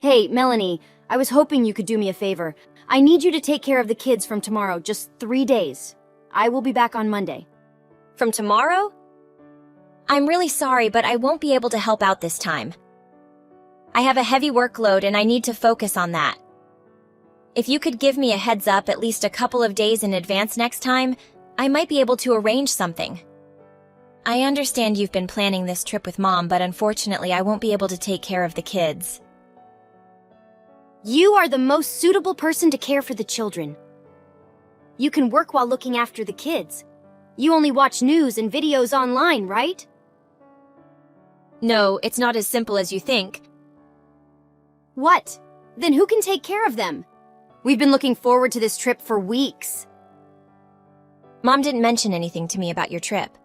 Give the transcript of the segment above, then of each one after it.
Hey, Melanie, I was hoping you could do me a favor. I need you to take care of the kids from tomorrow, just 3 days. I will be back on Monday. From tomorrow? I'm really sorry, but I won't be able to help out this time. I have a heavy workload and I need to focus on that. If you could give me a heads up at least a couple of days in advance next time, I might be able to arrange something. I understand you've been planning this trip with Mom, but unfortunately I won't be able to take care of the kids. You are the most suitable person to care for the children. You can work while looking after the kids. You only watch news and videos online, right? No, it's not as simple as you think. What? Then who can take care of them? We've been looking forward to this trip for weeks. Mom didn't mention anything to me about your trip.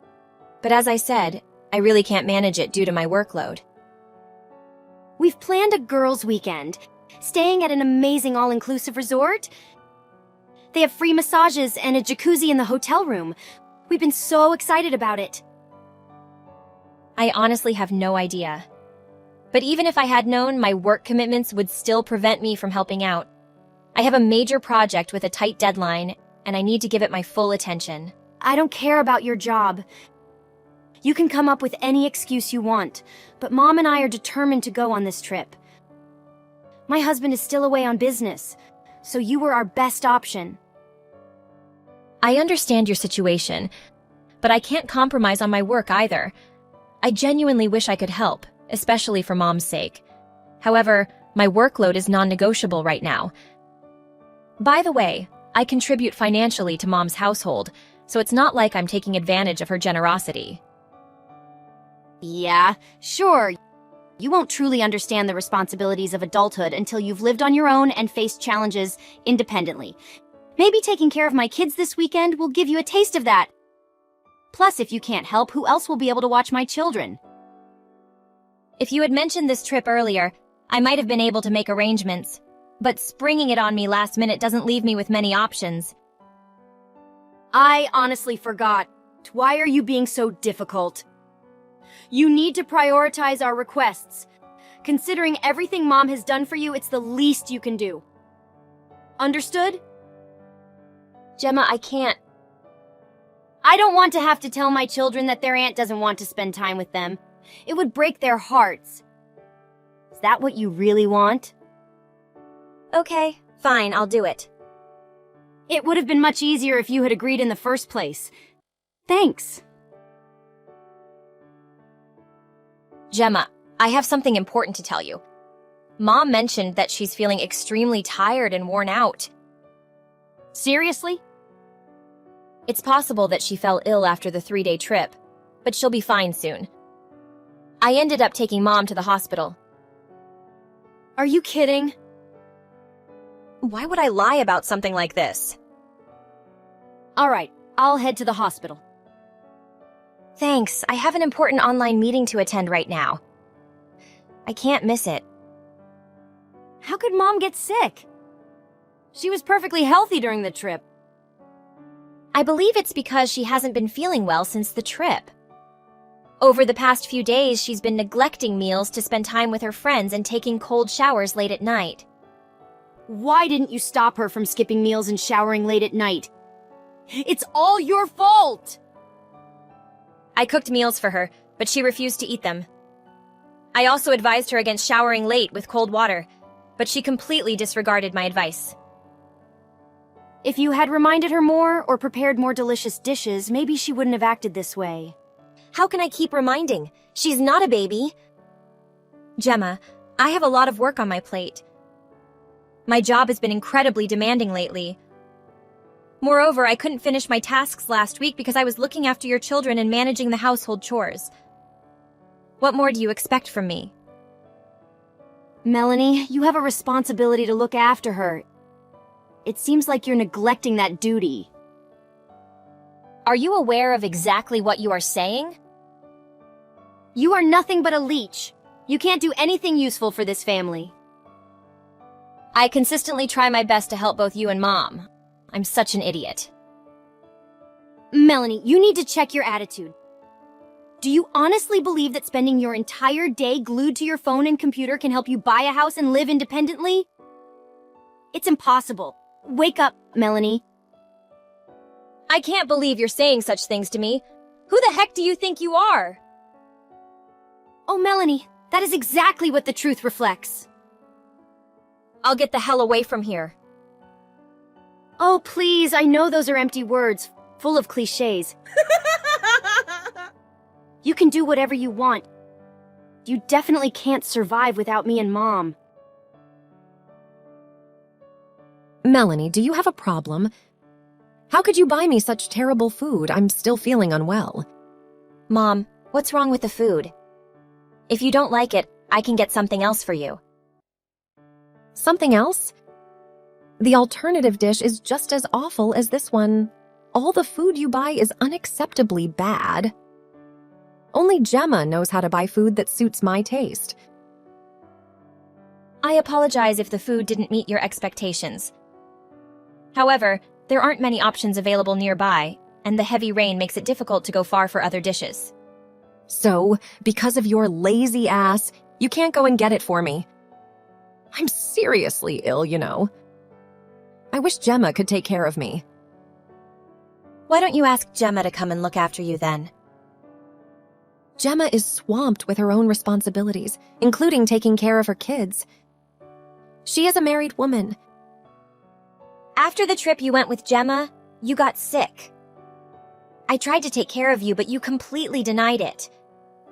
But as I said, I really can't manage it due to my workload. We've planned a girls' weekend, staying at an amazing all-inclusive resort. They have free massages and a jacuzzi in the hotel room. We've been so excited about it. I honestly have no idea. But even if I had known, my work commitments would still prevent me from helping out. I have a major project with a tight deadline, and I need to give it my full attention. I don't care about your job. You can come up with any excuse you want, but Mom and I are determined to go on this trip. My husband is still away on business, so you were our best option. I understand your situation, but I can't compromise on my work either. I genuinely wish I could help, especially for Mom's sake. However, my workload is non-negotiable right now. By the way, I contribute financially to Mom's household, so it's not like I'm taking advantage of her generosity. Yeah, sure. You won't truly understand the responsibilities of adulthood until you've lived on your own and faced challenges independently. Maybe taking care of my kids this weekend will give you a taste of that. Plus, if you can't help, who else will be able to watch my children? If you had mentioned this trip earlier, I might have been able to make arrangements. But springing it on me last minute doesn't leave me with many options. I honestly forgot. Why are you being so difficult? You need to prioritize our requests. Considering everything Mom has done for you, it's the least you can do. Understood? Gemma, I can't. I don't want to have to tell my children that their aunt doesn't want to spend time with them. It would break their hearts. Is that what you really want? Okay, fine, I'll do it. It would have been much easier if you had agreed in the first place. Thanks. Gemma, I have something important to tell you. Mom mentioned that she's feeling extremely tired and worn out. Seriously? It's possible that she fell ill after the 3-day trip, but she'll be fine soon. I ended up taking Mom to the hospital. Are you kidding? Why would I lie about something like this? All right, I'll head to the hospital. Thanks, I have an important online meeting to attend right now. I can't miss it. How could Mom get sick? She was perfectly healthy during the trip. I believe it's because she hasn't been feeling well since the trip. Over the past few days, she's been neglecting meals to spend time with her friends and taking cold showers late at night. Why didn't you stop her from skipping meals and showering late at night? It's all your fault! I cooked meals for her, but she refused to eat them. I also advised her against showering late with cold water, but she completely disregarded my advice. If you had reminded her more or prepared more delicious dishes, maybe she wouldn't have acted this way. How can I keep reminding? She's not a baby. Gemma, I have a lot of work on my plate. My job has been incredibly demanding lately. Moreover, I couldn't finish my tasks last week because I was looking after your children and managing the household chores. What more do you expect from me? Melanie, you have a responsibility to look after her. It seems like you're neglecting that duty. Are you aware of exactly what you are saying? You are nothing but a leech. You can't do anything useful for this family. I consistently try my best to help both you and Mom. I'm such an idiot. Melanie, you need to check your attitude. Do you honestly believe that spending your entire day glued to your phone and computer can help you buy a house and live independently? It's impossible. Wake up, Melanie. I can't believe you're saying such things to me. Who the heck do you think you are? Oh, Melanie, that is exactly what the truth reflects. I'll get the hell away from here. Oh, please, I know those are empty words, full of cliches. You can do whatever you want. You definitely can't survive without me and Mom. Melanie, do you have a problem? How could you buy me such terrible food? I'm still feeling unwell. Mom, what's wrong with the food? If you don't like it, I can get something else for you. Something else? The alternative dish is just as awful as this one. All the food you buy is unacceptably bad. Only Gemma knows how to buy food that suits my taste. I apologize if the food didn't meet your expectations. However, there aren't many options available nearby, and the heavy rain makes it difficult to go far for other dishes. So, because of your lazy ass, you can't go and get it for me. I'm seriously ill, you know. I wish Gemma could take care of me. Why don't you ask Gemma to come and look after you then? Gemma is swamped with her own responsibilities, including taking care of her kids. She is a married woman. After the trip you went with Gemma, you got sick. I tried to take care of you, but you completely denied it.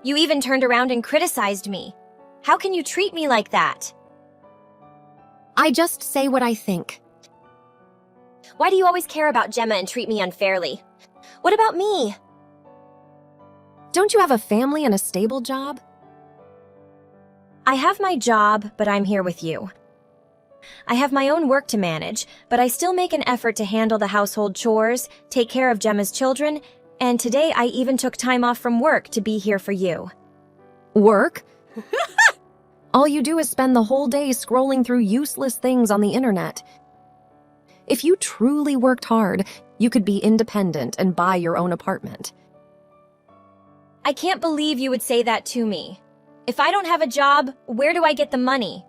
You even turned around and criticized me. How can you treat me like that? I just say what I think. Why do you always care about Gemma and treat me unfairly? What about me? Don't you have a family and a stable job? I have my job, but I'm here with you. I have my own work to manage, but I still make an effort to handle the household chores, take care of Gemma's children, and today I even took time off from work to be here for you. Work? All you do is spend the whole day scrolling through useless things on the internet. If you truly worked hard, you could be independent and buy your own apartment. I can't believe you would say that to me. If I don't have a job, where do I get the money?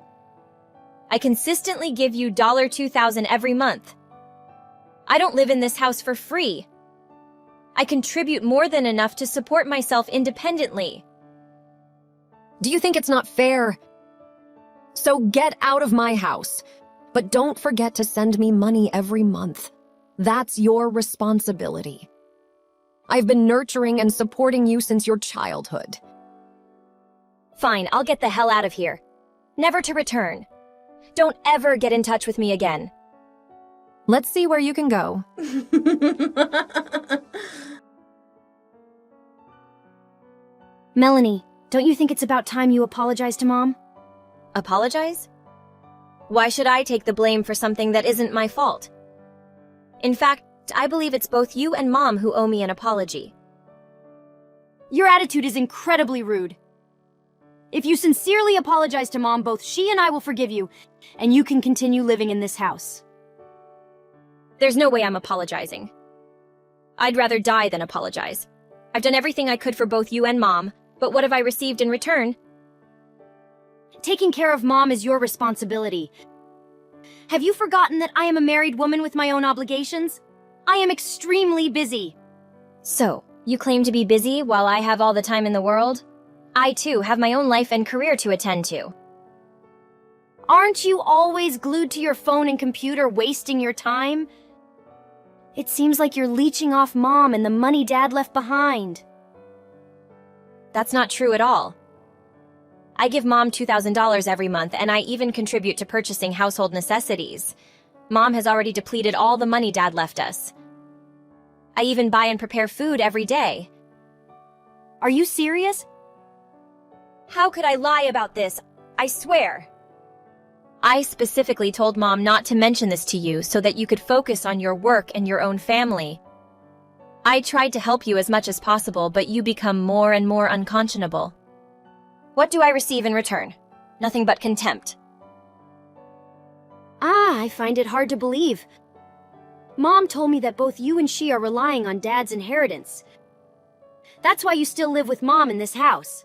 I consistently give you $2,000 every month. I don't live in this house for free. I contribute more than enough to support myself independently. Do you think it's not fair? So get out of my house. But don't forget to send me money every month. That's your responsibility. I've been nurturing and supporting you since your childhood. Fine, I'll get the hell out of here. Never to return. Don't ever get in touch with me again. Let's see where you can go. Melanie, don't you think it's about time you apologize to Mom? Apologize? Why should I take the blame for something that isn't my fault? In fact, I believe it's both you and Mom who owe me an apology. Your attitude is incredibly rude. If you sincerely apologize to Mom, both she and I will forgive you, and you can continue living in this house. There's no way I'm apologizing. I'd rather die than apologize. I've done everything I could for both you and Mom, but what have I received in return? Taking care of Mom is your responsibility. Have you forgotten that I am a married woman with my own obligations? I am extremely busy. So, you claim to be busy while I have all the time in the world? I, too, have my own life and career to attend to. Aren't you always glued to your phone and computer, wasting your time? It seems like you're leeching off Mom and the money Dad left behind. That's not true at all. I give Mom $2,000 every month, and I even contribute to purchasing household necessities. Mom has already depleted all the money Dad left us. I even buy and prepare food every day. Are you serious? How could I lie about this? I swear. I specifically told Mom not to mention this to you so that you could focus on your work and your own family. I tried to help you as much as possible, but you become more and more unconscionable. What do I receive in return? Nothing but contempt. I find it hard to believe. Mom told me that both you and she are relying on Dad's inheritance. That's why you still live with Mom in this house.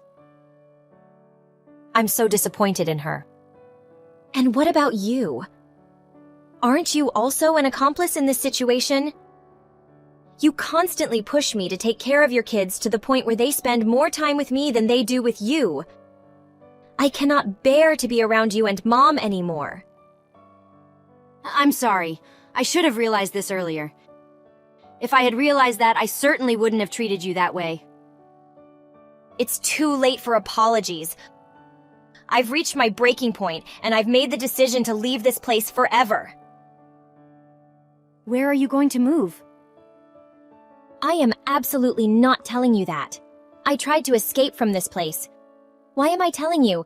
I'm so disappointed in her. And what about you? Aren't you also an accomplice in this situation? You constantly push me to take care of your kids to the point where they spend more time with me than they do with you. I cannot bear to be around you and Mom anymore. I'm sorry. I should have realized this earlier. If I had realized that, I certainly wouldn't have treated you that way. It's too late for apologies. I've reached my breaking point, and I've made the decision to leave this place forever. Where are you going to move? I am absolutely not telling you that. I tried to escape from this place. Why am I telling you?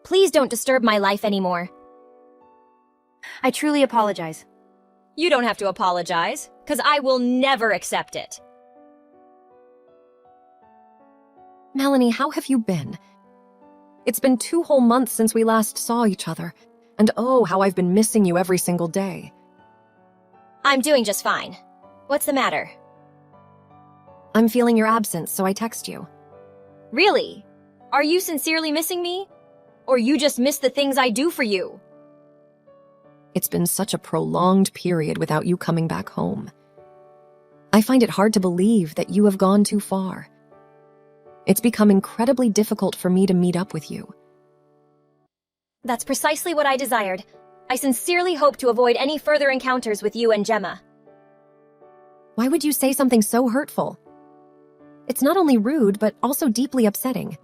Please don't disturb my life anymore. I truly apologize. You don't have to apologize, because I will never accept it. Melanie, how have you been? It's been 2 whole months since we last saw each other, and oh, how I've been missing you every single day. I'm doing just fine. What's the matter? I'm feeling your absence, so I text you. Really? Are you sincerely missing me? Or you just miss the things I do for you? It's been such a prolonged period without you coming back home. I find it hard to believe that you have gone too far. It's become incredibly difficult for me to meet up with you. That's precisely what I desired. I sincerely hope to avoid any further encounters with you and Gemma. Why would you say something so hurtful? It's not only rude, but also deeply upsetting.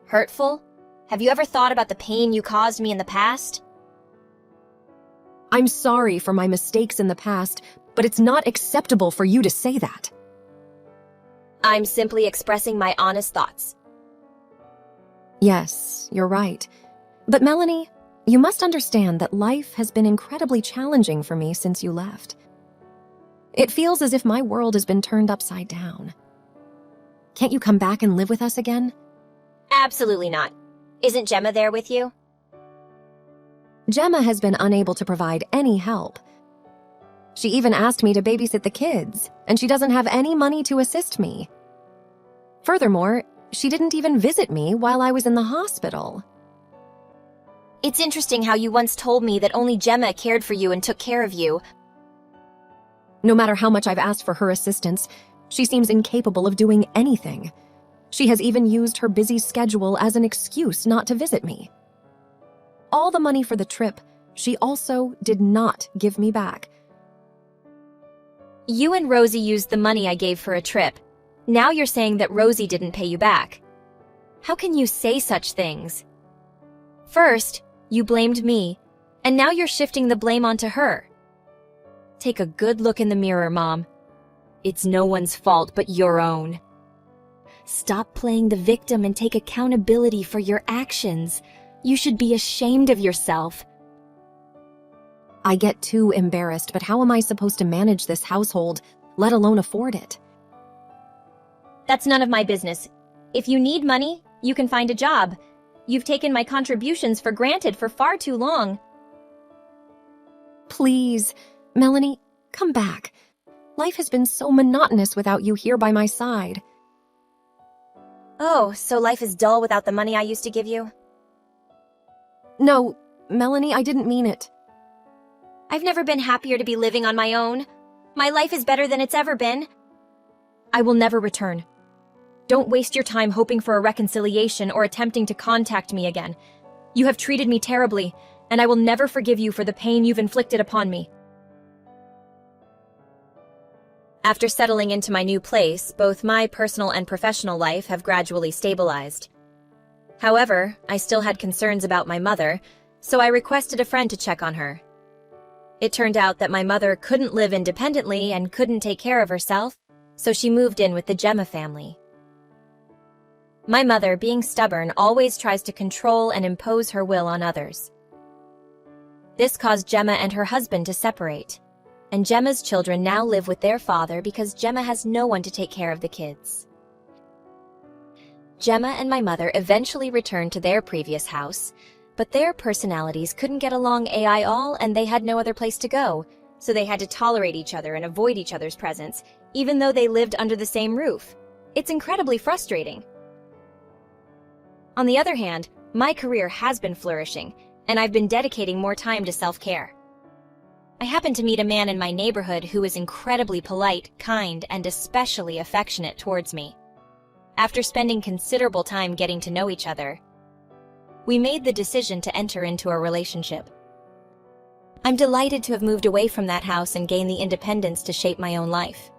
Hurtful? Have you ever thought about the pain you caused me in the past? I'm sorry for my mistakes in the past, but it's not acceptable for you to say that. I'm simply expressing my honest thoughts. Yes, you're right. But Melanie, you must understand that life has been incredibly challenging for me since you left. It feels as if my world has been turned upside down. Can't you come back and live with us again? Absolutely not. Isn't Gemma there with you? Gemma has been unable to provide any help. She even asked me to babysit the kids, and she doesn't have any money to assist me. Furthermore, she didn't even visit me while I was in the hospital. It's interesting how you once told me that only Gemma cared for you and took care of you. No matter how much I've asked for her assistance, she seems incapable of doing anything. She has even used her busy schedule as an excuse not to visit me. All the money for the trip, she also did not give me back. You and Rosie used the money I gave for a trip. Now you're saying that Rosie didn't pay you back. How can you say such things? First, you blamed me, and now you're shifting the blame onto her. Take a good look in the mirror, Mom. It's no one's fault but your own. Stop playing the victim and take accountability for your actions. You should be ashamed of yourself. I get too embarrassed, but how am I supposed to manage this household, let alone afford it? That's none of my business. If you need money, you can find a job. You've taken my contributions for granted for far too long. Please, Melanie, come back. Life has been so monotonous without you here by my side. Oh, so life is dull without the money I used to give you? No, Melanie, I didn't mean it. I've never been happier to be living on my own. My life is better than it's ever been. I will never return. Don't waste your time hoping for a reconciliation or attempting to contact me again. You have treated me terribly, and I will never forgive you for the pain you've inflicted upon me. After settling into my new place, both my personal and professional life have gradually stabilized. However, I still had concerns about my mother, so I requested a friend to check on her. It turned out that my mother couldn't live independently and couldn't take care of herself, so she moved in with the Gemma family. My mother, being stubborn, always tries to control and impose her will on others. This caused Gemma and her husband to separate, and Gemma's children now live with their father because Gemma has no one to take care of the kids. Gemma and my mother eventually returned to their previous house, but their personalities couldn't get along at all and they had no other place to go, so they had to tolerate each other and avoid each other's presence, even though they lived under the same roof. It's incredibly frustrating. On the other hand, my career has been flourishing, and I've been dedicating more time to self-care. I happened to meet a man in my neighborhood who is incredibly polite, kind, and especially affectionate towards me. After spending considerable time getting to know each other, we made the decision to enter into a relationship. I'm delighted to have moved away from that house and gained the independence to shape my own life.